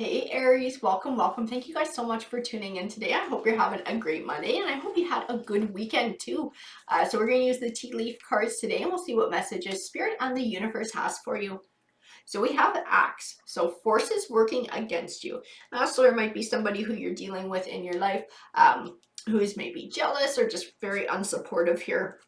Hey Aries, welcome. Thank you guys so much for tuning in today. I hope you're having a great Monday and I hope you had a good weekend too. So we're going to use the tea leaf cards today and we'll see what messages Spirit and the universe has for you. So we have Axe, so forces working against you. So there might be somebody who you're dealing with in your life who is maybe jealous or just very unsupportive here.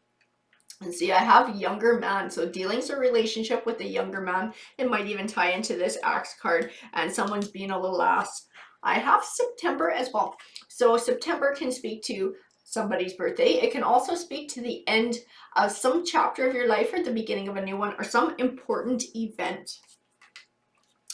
And see, I have younger man, so dealings a relationship with a younger man. It might even tie into this Axe card, and someone's being a little ass. I have September as well. So September can speak to somebody's birthday. It can also speak to the end of some chapter of your life or the beginning of a new one or some important event.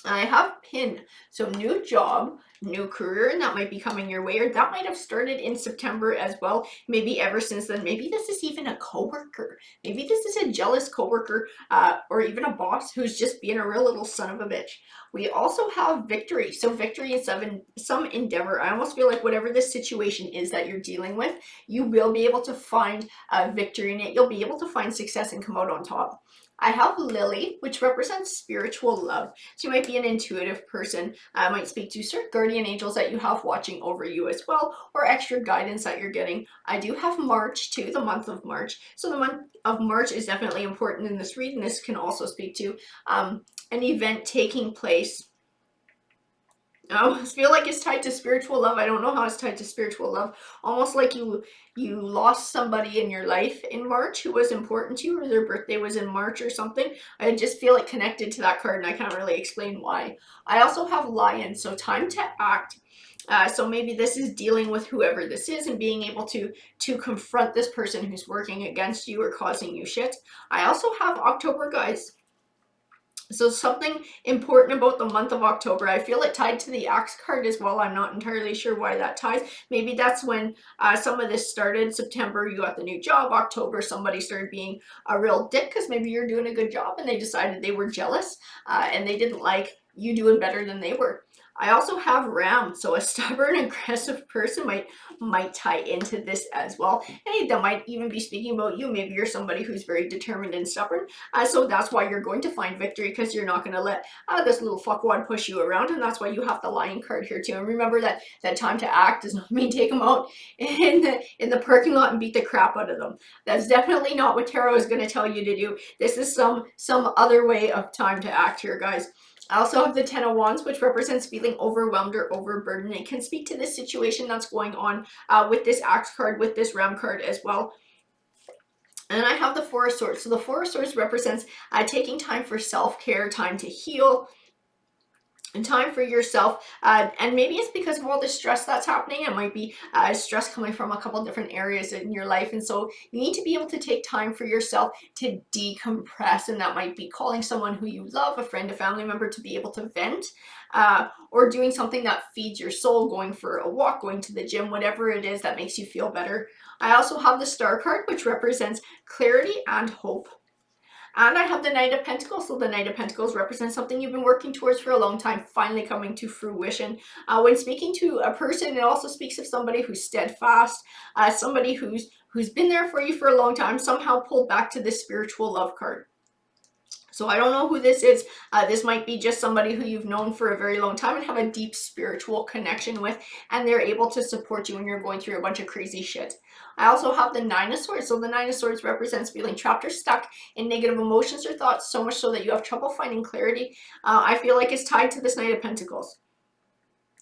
I have pin, so new job, new career, and that might be coming your way, or that might have started in September as well. Maybe ever since then. Maybe this is even a coworker. Maybe this is a jealous coworker, or even a boss who's just being a real little son of a bitch. We also have victory, so victory is some endeavor. I almost feel like whatever this situation is that you're dealing with, you will be able to find victory in it. You'll be able to find success and come out on top. I have Lily, which represents spiritual love. So you might be an intuitive person, might speak to certain guardian angels that you have watching over you as well, or extra guidance that you're getting. I do have March too, the month of March. So the month of March is definitely important in this reading. This can also speak to an event taking place. I feel like it's tied to spiritual love. I don't know how it's tied to spiritual love. Almost like you lost somebody in your life in March who was important to you, or their birthday was in March or something. I just feel it connected to that card and I can't really explain why. I also have Lion, so time to act. So maybe this is dealing with whoever this is and being able to confront this person who's working against you or causing you shit. I also have October, guys. So something important about the month of October. I feel it tied to the Axe card as well. I'm not entirely sure why that ties. Maybe that's when some of this started. September, you got the new job. October, somebody started being a real dick because maybe you're doing a good job and they decided they were jealous and they didn't like you doing better than they were. I also have Ram, so a stubborn, aggressive person might tie into this as well. And that might even be speaking about you. Maybe you're somebody who's very determined and stubborn. So that's why you're going to find victory, because you're not going to let this little fuckwad push you around, and that's why you have the Lion card here too. And remember that time to act does not mean take them out in the parking lot and beat the crap out of them. That's definitely not what tarot is going to tell you to do. This is some other way of time to act here, guys. I also have the Ten of Wands, which represents feeling overwhelmed or overburdened. It can speak to this situation that's going on with this Axe card, with this Ram card as well. And I have the Four of Swords. So the Four of Swords represents taking time for self-care, time to heal, and time for yourself. And maybe it's because of all the stress that's happening. It might be stress coming from a couple different areas in your life. And so you need to be able to take time for yourself to decompress. And that might be calling someone who you love, a friend, a family member, to be able to vent. Or doing something that feeds your soul, going for a walk, going to the gym, whatever it is that makes you feel better. I also have the Star card, which represents clarity and hope. And I have the Knight of Pentacles. So the Knight of Pentacles represents something you've been working towards for a long time, finally coming to fruition. When speaking to a person, it also speaks of somebody who's steadfast, somebody who's been there for you for a long time, somehow pulled back to this spiritual love card. So I don't know who this is. This might be just somebody who you've known for a very long time and have a deep spiritual connection with, and they're able to support you when you're going through a bunch of crazy shit. I also have the Nine of Swords. So the Nine of Swords represents feeling trapped or stuck in negative emotions or thoughts, so much so that you have trouble finding clarity. I feel like it's tied to this Knight of Pentacles.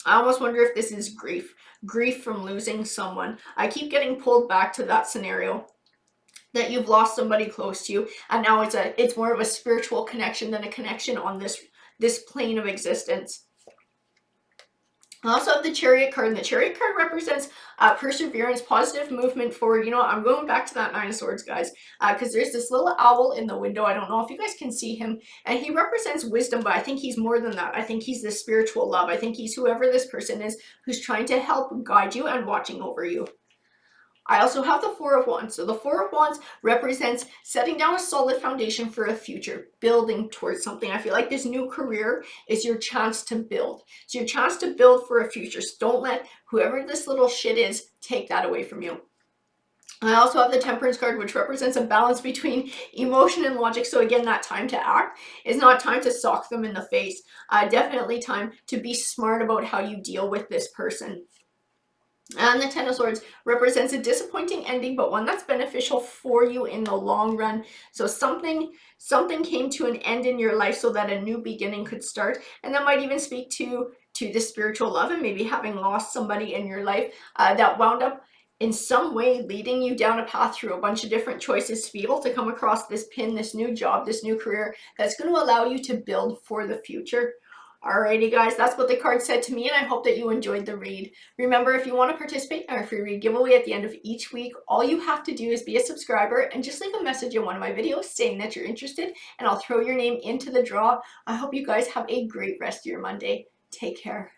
I almost wonder if this is grief from losing someone. I keep getting pulled back to that scenario, that you've lost somebody close to you, and now it's more of a spiritual connection than a connection on this plane of existence. I also have the Chariot card, and the Chariot card represents perseverance, positive movement forward. You know what, I'm going back to that Nine of Swords, guys, because there's this little owl in the window. I don't know if you guys can see him, and he represents wisdom, but I think he's more than that. I think he's the spiritual love. I think he's whoever this person is who's trying to help guide you and watching over you. I also have the Four of Wands. So the Four of Wands represents setting down a solid foundation for a future, building towards something. I feel like this new career is your chance to build. It's your chance to build for a future. So don't let whoever this little shit is take that away from you. I also have the Temperance card, which represents a balance between emotion and logic. So again, that time to act is not time to sock them in the face. Definitely time to be smart about how you deal with this person. And the Ten of Swords represents a disappointing ending, but one that's beneficial for you in the long run. So something came to an end in your life so that a new beginning could start. And that might even speak to the spiritual love, and maybe having lost somebody in your life that wound up in some way leading you down a path through a bunch of different choices to be able to come across this pin, this new job, this new career that's going to allow you to build for the future. Alrighty guys, that's what the card said to me, and I hope that you enjoyed the read. Remember, if you want to participate in our free read giveaway at the end of each week, all you have to do is be a subscriber and just leave a message in one of my videos saying that you're interested, and I'll throw your name into the draw. I hope you guys have a great rest of your Monday. Take care.